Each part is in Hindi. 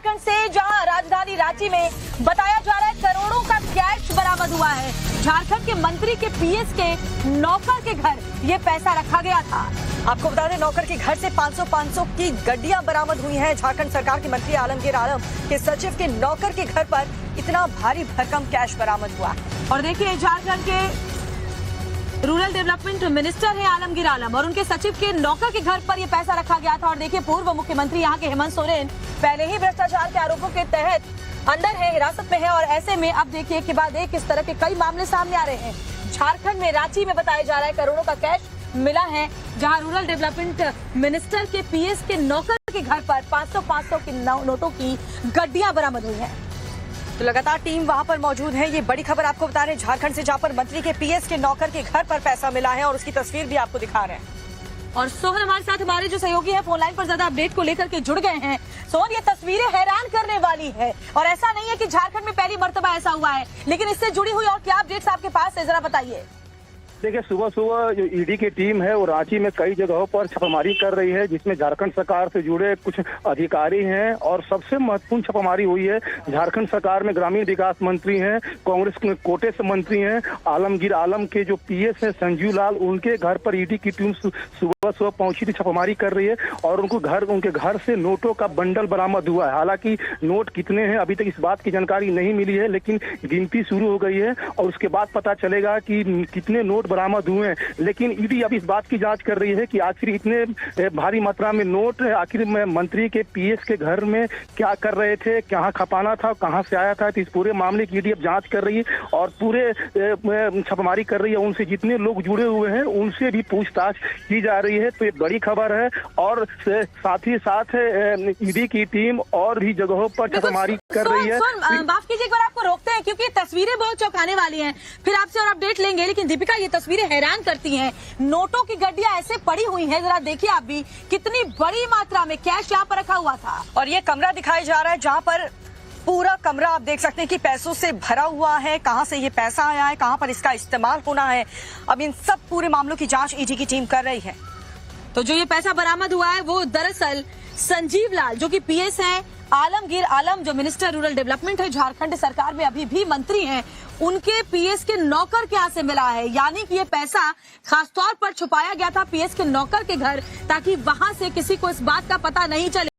झारखंड से, जहां राजधानी रांची में बताया जा रहा है करोड़ों का कैश बरामद हुआ है। झारखंड के मंत्री के पीएस के नौकर के घर ये पैसा रखा गया था। आपको बता दें, नौकर के घर से 500 की गड्डियां बरामद हुई हैं। झारखंड सरकार के मंत्री आलमगीर आलम के सचिव के नौकर के घर पर इतना भारी भरकम कैश बरामद हुआ। और देखिए, झारखंड के रूरल डेवलपमेंट मिनिस्टर हैं आलमगीर आलम और उनके सचिव के नौकर के घर पर यह पैसा रखा गया था। और देखिए, पूर्व मुख्यमंत्री यहाँ के हेमंत सोरेन पहले ही भ्रष्टाचार के आरोपों के तहत अंदर है, हिरासत में है। और ऐसे में अब देखिए एक के बाद एक किस तरह के कई मामले सामने आ रहे हैं। झारखंड में रांची में बताया जा रहा है करोड़ों का कैश मिला है, जहां रूरल डेवलपमेंट मिनिस्टर के पीएस के नौकर के घर पर 500 की नोटों की गड्डियां बरामद हुई हैं। तो लगातार टीम वहां पर मौजूद है। ये बड़ी खबर आपको बता रहे हैं झारखंड से, जहां पर मंत्री के पीएस के नौकर के घर पर पैसा मिला है और उसकी तस्वीर भी आपको दिखा रहे हैं। और सोहन हमारे साथ, हमारे जो सहयोगी है, फोन लाइन पर ज्यादा अपडेट को लेकर के जुड़ गए हैं। सोहन, ये तस्वीरें हैरान करने वाली है और ऐसा नहीं है कि झारखंड में पहली मर्तबा ऐसा हुआ है, लेकिन इससे जुड़ी हुई और क्या अपडेट्स आपके पास है, जरा बताइए। देखिए, सुबह सुबह जो ईडी की टीम है वो रांची में कई जगहों पर छापेमारी कर रही है, जिसमें झारखंड सरकार से जुड़े कुछ अधिकारी हैं। और सबसे महत्वपूर्ण छापेमारी हुई है झारखंड सरकार में ग्रामीण विकास मंत्री हैं, कांग्रेस के कोटे से मंत्री हैं आलमगीर आलम के जो पीएस है संजीव लाल, उनके घर पर ईडी की टीम सुबह सुबह पहुंची थी, छापेमारी कर रही है। और उनके घर से नोटों का बंडल बरामद हुआ है। हालांकि नोट कितने हैं अभी तक इस बात की जानकारी नहीं मिली है, लेकिन गिनती शुरू हो गई है और उसके बाद पता चलेगा कि कितने नोट बरामद हुए हैं। लेकिन ईडी अब इस बात की जांच कर रही है कि आखिर इतने भारी मात्रा में नोट आखिर मंत्री के पीएस के घर में क्या कर रहे थे, कहां खपाना था, कहां से आया था। तो इस पूरे मामले की ईडी अब जांच कर रही है और पूरे छापेमारी कर रही है। उनसे जितने लोग जुड़े हुए हैं उनसे भी पूछताछ की जा रही है। तो ये बड़ी खबर है। और साथ ही साथ ईडी की टीम और भी जगहों पर छापेमारी कर रही है। माफ कीजिए, एक बार आपको रोकते हैं क्योंकि तस्वीरें बहुत चौंकाने वाली हैं, फिर आपसे और अपडेट लेंगे। लेकिन दीपिका, ये तस्वीरें हैरान करती हैं। नोटों की गड्डियां ऐसे पड़ी हुई हैं, जरा देखिए आप भी, कितनी बड़ी मात्रा में कैश यहाँ पर रखा हुआ था। और ये कमरा दिखाया जा रहा है जहाँ पर पूरा कमरा आप देख सकते हैं कि पैसों से भरा हुआ है। कहां से ये पैसा आया है, कहां पर इसका इस्तेमाल होना है, अब इन सब पूरे मामलों की जांच ईडी की टीम कर रही है। तो जो ये पैसा बरामद हुआ है वो दरअसल संजीव लाल, जो कि पीएस हैं, आलमगीर आलम जो मिनिस्टर रूरल डेवलपमेंट है, झारखंड सरकार में अभी भी मंत्री हैं, उनके पीएस के नौकर के यहाँ से मिला है। यानी कि ये पैसा खासतौर पर छुपाया गया था पीएस के नौकर के घर, ताकि वहां से किसी को इस बात का पता नहीं चले।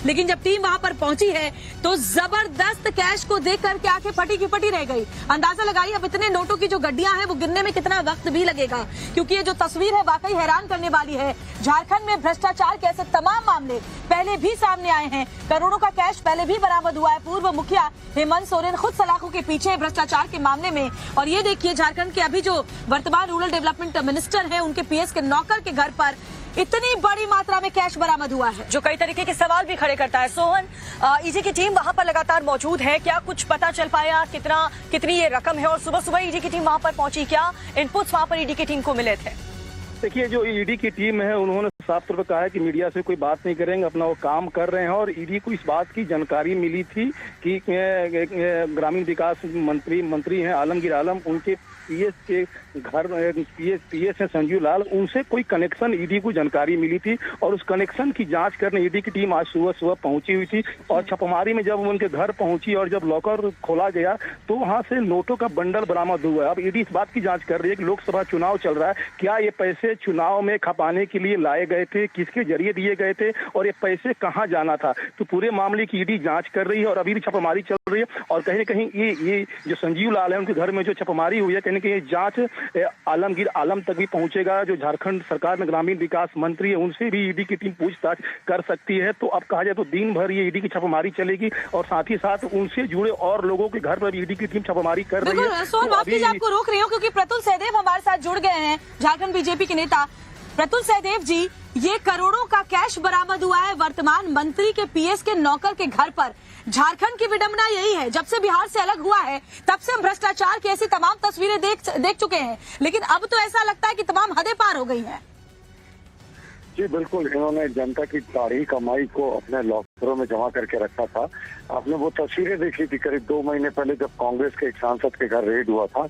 लेकिन जब टीम वहां पर पहुंची है तो जबरदस्त कैश को देख करके आंखें फटी की फटी रह गई। अंदाजा लगाइए, अब इतने नोटों की जो गड्डियां हैं वो गिनने में कितना वक्त भी लगेगा, क्योंकि ये जो तस्वीर है वाकई हैरान करने वाली है। झारखंड में भ्रष्टाचार के ऐसे तमाम मामले पहले भी सामने आए हैं। करोड़ों का कैश पहले भी बरामद हुआ है। पूर्व मुखिया हेमंत सोरेन खुद सलाखों के पीछे भ्रष्टाचार के मामले में। और ये देखिए, झारखंड के अभी जो वर्तमान रूरल डेवलपमेंट मिनिस्टर हैं, उनके पीएस के नौकर के घर पर इतनी बड़ी मात्रा में कैश बरामद हुआ है, जो कई तरीके के सवाल भी खड़े करता है। सोहन, ईडी की टीम वहां पर लगातार मौजूद है, क्या कुछ पता चल पाया कितनी ये रकम है? और सुबह सुबह ईडी की टीम वहां पर पहुंची, क्या इनपुट्स वहां पर ईडी की टीम को मिले थे? देखिए, जो ईडी की टीम है उन्होंने साफ तौर पर कहा है कि मीडिया से कोई बात नहीं करेंगे, अपना वो काम कर रहे हैं। और ईडी को इस बात की जानकारी मिली थी कि ग्रामीण विकास मंत्री हैं आलमगीर आलम, उनके पीएस के घर पीएस है संजीव लाल, उनसे कोई कनेक्शन ईडी को जानकारी मिली थी। और उस कनेक्शन की जांच करने ईडी की टीम आज सुबह सुबह पहुंची हुई थी। और छापेमारी में जब उनके घर पहुंची और जब लॉकर खोला गया तो वहां से नोटों का बंडल बरामद हुआ। अब ईडी इस बात की जांच कर रही है कि लोकसभा चुनाव चल रहा है, क्या ये पैसे चुनाव में खपाने के लिए लाए गए थे, किसके जरिए दिए गए थे और ये पैसे कहाँ जाना था। तो पूरे मामले की ईडी जांच कर रही है और अभी भी छापेमारी चल रही है। और कहीं न कहीं ये जो संजीव लाल है, उनके घर में जो छापेमारी हुई है, कहीं न कहीं ये जांच आलमगीर आलम तक भी पहुंचेगा। जो झारखंड सरकार में ग्रामीण विकास मंत्री है, उनसे भी ईडी की टीम पूछताछ कर सकती है। तो अब कहा जाए तो दिन भर ये ईडी की छापेमारी चलेगी और साथ ही साथ उनसे जुड़े और लोगों के घर पर भी ईडी की टीम छापेमारी कर रही है। सोहन, माफ कीजिए, आपको रोक रही हूँ क्योंकि प्रतुल सहदेव हमारे साथ जुड़ गए हैं, झारखंड बीजेपी के नेता। प्रतुल सहदेव जी, ये करोड़ों का कैश बरामद हुआ है वर्तमान मंत्री के पीएस के नौकर के घर पर। झारखंड की विडंबना यही है, जब से बिहार से अलग हुआ है तब से हम भ्रष्टाचार की ऐसी तमाम तस्वीरें देख चुके हैं, लेकिन अब तो ऐसा लगता है कि तमाम हदें पार हो गई हैं। जी बिल्कुल, इन्होंने जनता की ताड़ी कमाई को अपने लॉकरों में जमा करके रखा था। आपने वो तस्वीरें देखी थी करीब 2 महीने पहले जब कांग्रेस के एक सांसद के घर रेड हुआ था,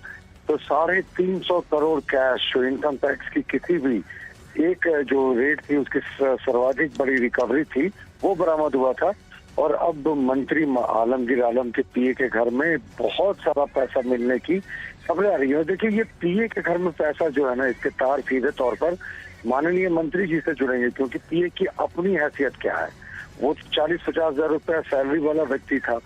तो 350 करोड़ कैश इनकम टैक्स की किसी भी एक जो रेट थी उसकी सर्वाधिक बड़ी रिकवरी थी, वो बरामद हुआ था। और अब मंत्री आलमगीर आलम के पीए के घर में बहुत सारा पैसा मिलने की खबरें आ रही है। देखिए, ये पीए के घर में पैसा जो है ना, इसके तार सीधे तौर पर माननीय मंत्री जी से जुड़ेंगे, क्योंकि पीए की अपनी हैसियत क्या है, वो 40-50 हजार रुपया सैलरी वाला व्यक्ति था।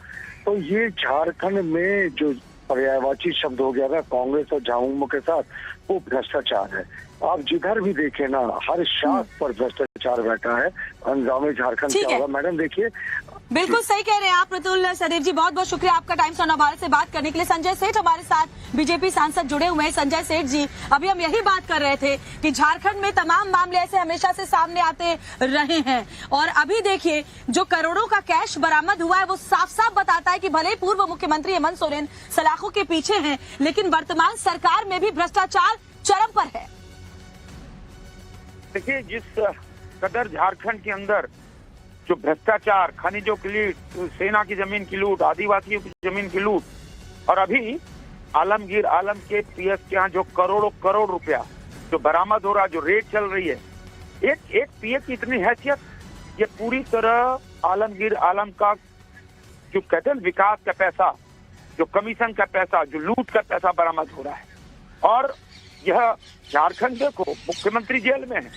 तो ये झारखंड में जो पर्यायवाची शब्द हो गया ना कांग्रेस और झामुमो के साथ, वो भ्रष्टाचार है। आप जिधर भी देखे ना, हर शाख पर भ्रष्टाचार बैठा है। अंजामे झारखंड क्या होगा मैडम, देखिए। बिल्कुल सही कह रहे हैं आप प्रतुल सदैव जी, बहुत बहुत शुक्रिया आपका टाइम्स ऑफ भारत से बात करने के लिए। संजय सेठ हमारे साथ बीजेपी सांसद जुड़े हुए हैं। संजय सेठ जी, अभी हम यही बात कर रहे थे कि झारखंड में तमाम मामले ऐसे हमेशा से सामने आते रहे हैं, और अभी देखिए जो करोड़ों का कैश बरामद हुआ है वो साफ साफ बताता है कि भले ही पूर्व मुख्यमंत्री हेमंत सोरेन सलाखों के पीछे हैं, लेकिन वर्तमान सरकार में भी भ्रष्टाचार चरम पर है। देखिए, जिस कदर झारखंड के अंदर जो भ्रष्टाचार, खनिजों की लूट, सेना की जमीन की लूट, आदिवासियों की जमीन की लूट, और अभी आलमगीर आलम के पीएस के यहाँ जो करोड़ों करोड़ रुपया जो बरामद हो रहा, जो रेट चल रही है, एक पीए की इतनी हैसियत, ये पूरी तरह आलमगीर आलम का जो कहते हैं विकास का पैसा, जो कमीशन का पैसा, जो लूट का पैसा बरामद हो रहा है। और यह झारखंड देखो, मुख्यमंत्री जेल में है,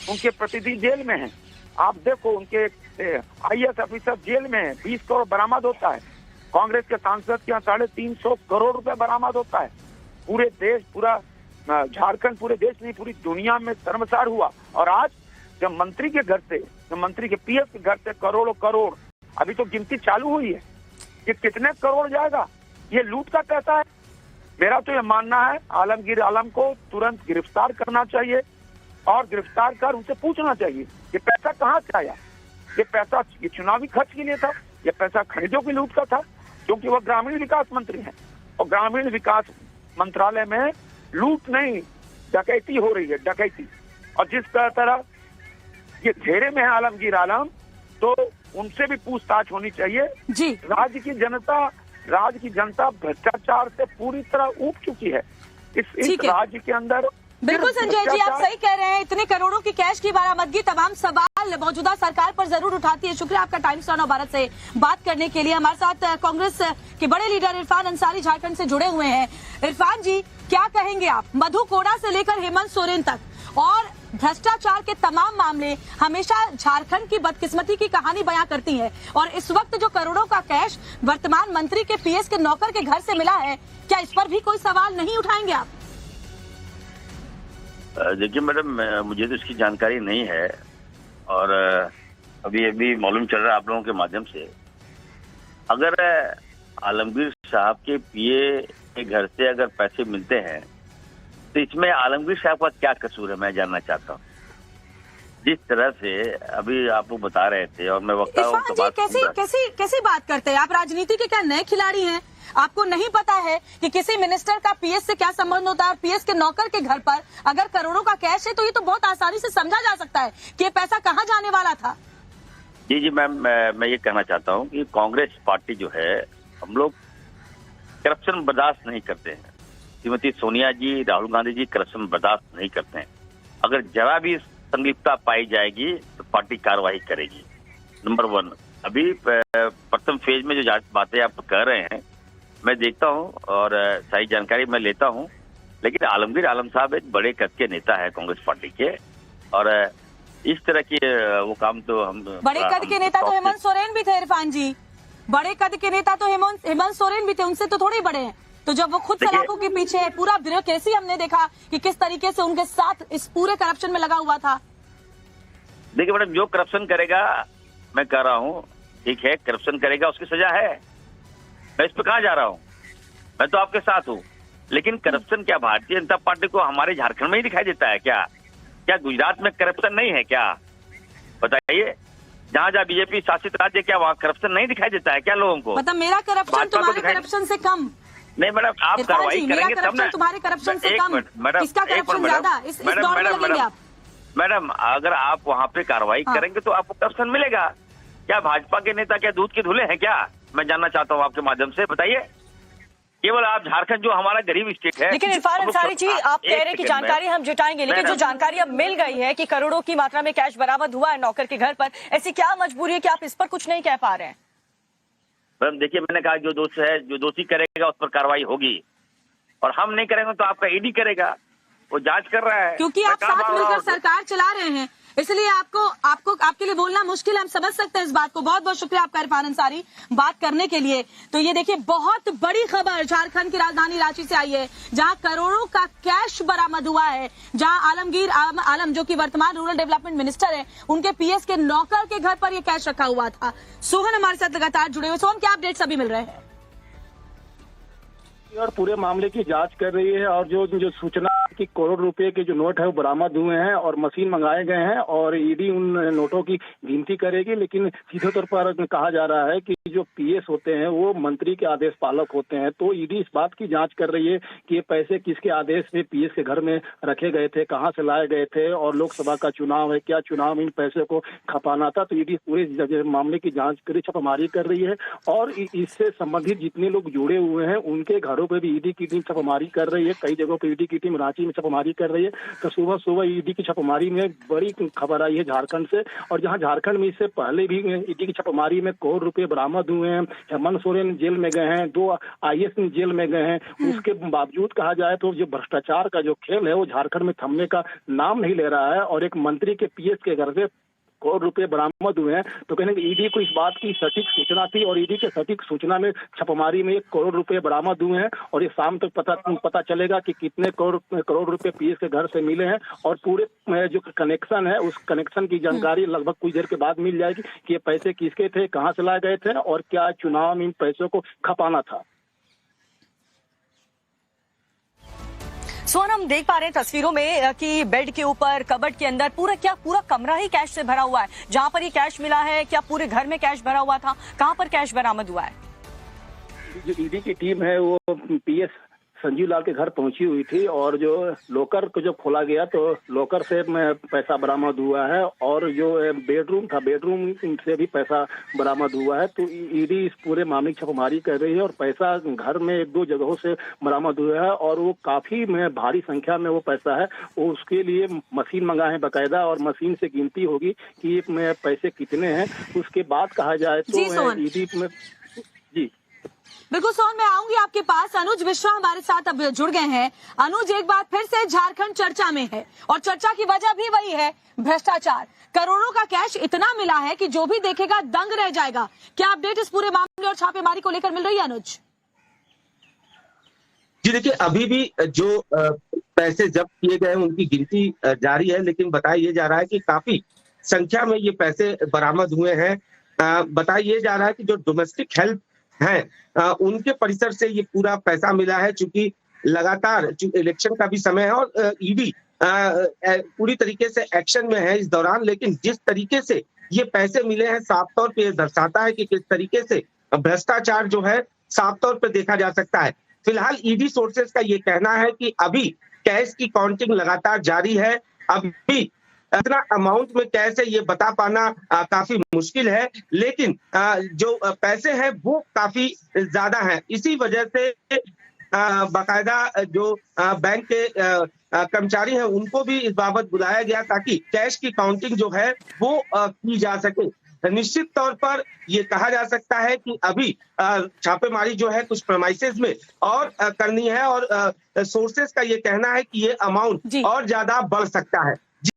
उनके प्रतिनिधि जेल में हैं, आप देखो उनके आईएएस ऑफिसर जेल में है, 20 करोड़ बरामद होता है। कांग्रेस के सांसद के यहाँ 350 करोड़ रुपए बरामद होता है। पूरे देश, पूरा झारखंड, पूरे देश नहीं पूरी दुनिया में शर्मसार हुआ। और आज जब मंत्री के घर से, जब मंत्री के पीएस के घर से करोड़ों करोड़, अभी तो गिनती चालू हुई है, ये कितने करोड़ जाएगा, ये लूट का पैसा है। मेरा तो ये मानना है आलमगीर आलम को तुरंत गिरफ्तार करना चाहिए, और गिरफ्तार कर उनसे पूछना चाहिए ये पैसा कहाँ से आया। ये पैसा ये चुनावी खर्च के लिए था, ये पैसा खनिजों की लूट का था, क्योंकि वह ग्रामीण विकास मंत्री हैं, और ग्रामीण विकास मंत्रालय में लूट नहीं डकैती हो रही है, डकैती। और जिस तरह ये घेरे में है आलमगीर आलम, तो उनसे भी पूछताछ होनी चाहिए जी। राज्य की जनता भ्रष्टाचार से पूरी तरह ऊब चुकी है इस राज्य के अंदर। बिल्कुल संजय जी, आप सही कह रहे हैं। इतने करोड़ों की कैश की बरामदगी तमाम सवाल मौजूदा सरकार पर जरूर उठाती है। शुक्रिया आपका टाइम्स ऑफ भारत से बात करने के लिए। हमारे साथ कांग्रेस के बड़े लीडर इरफान अंसारी झारखंड से जुड़े हुए हैं। इरफान जी, क्या कहेंगे आप? मधु कोड़ा से लेकर हेमंत सोरेन तक, और भ्रष्टाचार के तमाम मामले हमेशा झारखंड की बदकिस्मती की कहानी बयां करती है, और इस वक्त जो करोड़ों का कैश वर्तमान मंत्री के पीएस के नौकर के घर से मिला है, क्या इस पर भी कोई सवाल नहीं उठाएंगे आप? देखिए मैडम, मुझे तो इसकी जानकारी नहीं है, और अभी मालूम चल रहा है आप लोगों के माध्यम से। अगर आलमगीर साहब के पीए के घर से अगर पैसे मिलते हैं, तो इसमें आलमगीर साहब का क्या कसूर है, मैं जानना चाहता हूँ। जिस तरह से अभी आप बता रहे थे, और मैं वक्ता हूँ, कैसी बात करते हैं आप? राजनीति के क्या नए खिलाड़ी हैं? आपको नहीं पता है कि किसी मिनिस्टर का पीएस से क्या संबंध होता है, और पीएस के नौकर के घर पर अगर करोड़ों का कैश है, तो ये तो बहुत आसानी से समझा जा सकता है कि ये पैसा कहाँ जाने वाला था। जी मैम, मैं ये कहना चाहता हूँ कि कांग्रेस पार्टी जो है, हम लोग करप्शन बर्दाश्त नहीं करते हैं। श्रीमती सोनिया जी, राहुल गांधी जी करप्शन बर्दाश्त नहीं करते हैं। अगर जरा भी संलिप्तता पाई जाएगी तो पार्टी कार्रवाई करेगी। नंबर 1। अभी प्रथम फेज में जो बातें आप कह रहे हैं, मैं देखता हूं और सही जानकारी मैं लेता हूं, लेकिन आलमगीर आलम साहब एक बड़े कद के नेता है कांग्रेस पार्टी के, और इस तरह की वो काम तो हम बड़े कद के नेता तो हेमंत सोरेन भी थे इरफान जी, बड़े कद के नेता तो हेमंत सोरेन भी थे, उनसे तो थोड़े बड़े हैं। तो जब वो खुद सलाखों के पीछे है, पूरा ब्यूरोक्रेसी हमने देखा कि किस तरीके से उनके साथ इस पूरे करप्शन में लगा हुआ था। देखिए मैडम, जो करप्शन करेगा, मैं कह रहा हूँ ठीक है, करप्शन करेगा उसकी सजा है। मैं इस पे कहाँ जा रहा हूँ, मैं तो आपके साथ हूँ। लेकिन करप्शन क्या भारतीय जनता पार्टी को हमारे झारखंड में ही दिखाई देता है क्या? क्या गुजरात में करप्शन नहीं है क्या? बताइए, जहाँ जहाँ बीजेपी शासित राज्य, क्या वहाँ करप्शन नहीं दिखाई देता है क्या लोगों को? मतलब मेरा करप्शन तुम्हारे करप्शन से कम नहीं मैडम, आप कार्रवाई करेंगे तब ना। तुम्हारे करप्शन से कम, किसका करप्शन ज्यादा इस दौर में लगेंगे आप? मैडम, अगर आप वहाँ पे कार्रवाई करेंगे तो आपको करप्शन मिलेगा। क्या भाजपा के नेता क्या दूध के धुले हैं क्या? मैं जानना चाहता हूँ आपके माध्यम से, बताइए। केवल आप झारखंड जो हमारा गरीब स्टेट है। लेकिन इरफान अंसारी जी, आप कह रहे हैं कि जानकारी हम जुटाएंगे, लेकिन जो जानकारी अब मिल गई है कि करोड़ों की मात्रा में कैश बरामद हुआ है नौकर के घर पर, ऐसी क्या मजबूरी है कि आप इस पर कुछ नहीं कह पा रहे हैं? मैडम देखिए, मैंने कहा जो दोष है, जो दोषी करेगा उस पर कार्रवाई होगी, और हम नहीं करेंगे तो आपका ईडी करेगा, वो जांच कर रहा है। क्योंकि आप साथ मिलकर सरकार चला रहे हैं, इसलिए आपके लिए बोलना मुश्किल है, हम समझ सकते हैं इस बात को। बहुत बहुत शुक्रिया आपका इरफान अंसारी बात करने के लिए। तो ये देखिए, बहुत बड़ी खबर झारखंड की राजधानी रांची से आई है, जहां करोड़ों का कैश बरामद हुआ है, जहां आलमगीर आलम जो कि वर्तमान रूरल डेवलपमेंट मिनिस्टर है, उनके पीएस के नौकर के घर पर यह कैश रखा हुआ था। सोहन हमारे साथ लगातार जुड़े हुए। सोहन, क्या अपडेट्स अभी मिल रहे हैं? और पूरे मामले की जांच कर रही है, और जो सूचना कि करोड़ रुपए के जो नोट है वो बरामद हुए हैं और मशीन मंगाए गए हैं, और ईडी उन नोटों की गिनती करेगी। लेकिन सीधे तौर पर कहा जा रहा है कि जो पीएस होते हैं वो मंत्री के आदेश पालक होते हैं, तो ईडी इस बात की जांच कर रही है कि ये पैसे किसके आदेश से पीएस के घर में रखे गए थे, कहां से लाए गए थे, और लोकसभा का चुनाव है, क्या चुनाव में इन पैसे को खपाना था। तो ईडी पूरे मामले की जांच कर छापामारी कर रही है, और इससे संबंधित जितने लोग जुड़े हुए हैं उनके घरों पे भी ईडी की टीम छापामारी कर रही है। कई जगहों पे ईडी की टीम रांची में छापामारी कर रही है। तो सुबह सुबह ईडी की छापामारी में बड़ी खबर आई है झारखंड से, और जहां झारखंड में इससे पहले भी ईडी की छापामारी में करोड़ रुपए बरामद हुए हैं। हेमंत सोरेन जेल में गए हैं, 2 IAS जेल में गए हैं। उसके बावजूद कहा जाए तो जो भ्रष्टाचार का जो खेल है वो झारखंड में थमने का नाम नहीं ले रहा है, और एक मंत्री के पीएस के घर से करोड़ रुपए बरामद हुए हैं। तो कहने कि ईडी को इस बात की सटीक सूचना थी, और ईडी के सटीक सूचना में छापामारी में 1 करोड़ रुपए बरामद हुए हैं, और ये शाम तक पता चलेगा कि कितने करोड़ रुपए पीएस के घर से मिले हैं, और पूरे जो कनेक्शन है उस कनेक्शन की जानकारी लगभग कुछ देर के बाद मिल जाएगी कि ये पैसे किसके थे, कहाँ से लाए गए थे, और क्या चुनाव में इन पैसों को खपाना था। सोहन, हम देख पा रहे हैं तस्वीरों में कि बेड के ऊपर, कबर्ड के अंदर पूरा कमरा ही कैश से भरा हुआ है। जहां पर ये कैश मिला है, क्या पूरे घर में कैश भरा हुआ था? कहां पर कैश बरामद हुआ है? जो ईडी की टीम है वो पीएस संजीव लाल के घर पहुंची हुई थी, और जो लॉकर को जब खोला गया तो लॉकर से पैसा बरामद हुआ है, और जो बेडरूम था, बेडरूम से भी पैसा बरामद हुआ है। तो ईडी इस पूरे मामले की छापामारी कर रही है, और पैसा घर में 1-2 जगहों से बरामद हुआ है, और वो काफी भारी संख्या में वो पैसा है। वो उसके लिए मशीन मंगाए हैं बाकायदा, और मशीन से गिनती होगी कि ये पैसे कितने हैं। उसके बाद कहा जाए तो ईडी में जी बिल्कुल सोहन, मैं आऊंगी आपके पास। अनुज मिश्रा हमारे साथ अब जुड़ गए हैं। अनुज, एक बार फिर से झारखंड चर्चा में है, और चर्चा की वजह भी वही है, भ्रष्टाचार। करोड़ों का कैश इतना मिला है कि जो भी देखेगा दंग रह जाएगा। क्या अपडेट इस पूरे मामले और छापेमारी को लेकर मिल रही है अनुज? जी देखिए, अभी भी जो पैसे जब्त किए गए हैं उनकी गिनती जारी है, लेकिन बताया ये जा रहा है कि काफी संख्या में ये पैसे बरामद हुए हैं। बताया ये जा रहा है कि जो डोमेस्टिक हेल्प हैं उनके परिसर से ये पूरा पैसा मिला है। चूंकि लगातार इलेक्शन का भी समय है, और ईडी पूरी तरीके से एक्शन में है इस दौरान, लेकिन जिस तरीके से ये पैसे मिले हैं साफ तौर पे दर्शाता है कि किस तरीके से भ्रष्टाचार जो है साफ तौर पे देखा जा सकता है। फिलहाल ईडी सोर्सेज का ये कहना है कि अभी कैश की काउंटिंग लगातार जारी है। अभी इतना अमाउंट में कैसे ये बता पाना काफी मुश्किल है, लेकिन जो पैसे हैं वो काफी ज्यादा हैं। इसी वजह से बाकायदा जो बैंक के कर्मचारी हैं उनको भी इस बाबत बुलाया गया ताकि कैश की काउंटिंग जो है वो की जा सके। निश्चित तौर पर ये कहा जा सकता है कि अभी छापेमारी जो है कुछ प्रेमाइसेस में और करनी है, और सोर्सेस का ये कहना है कि ये अमाउंट और ज्यादा बढ़ सकता है।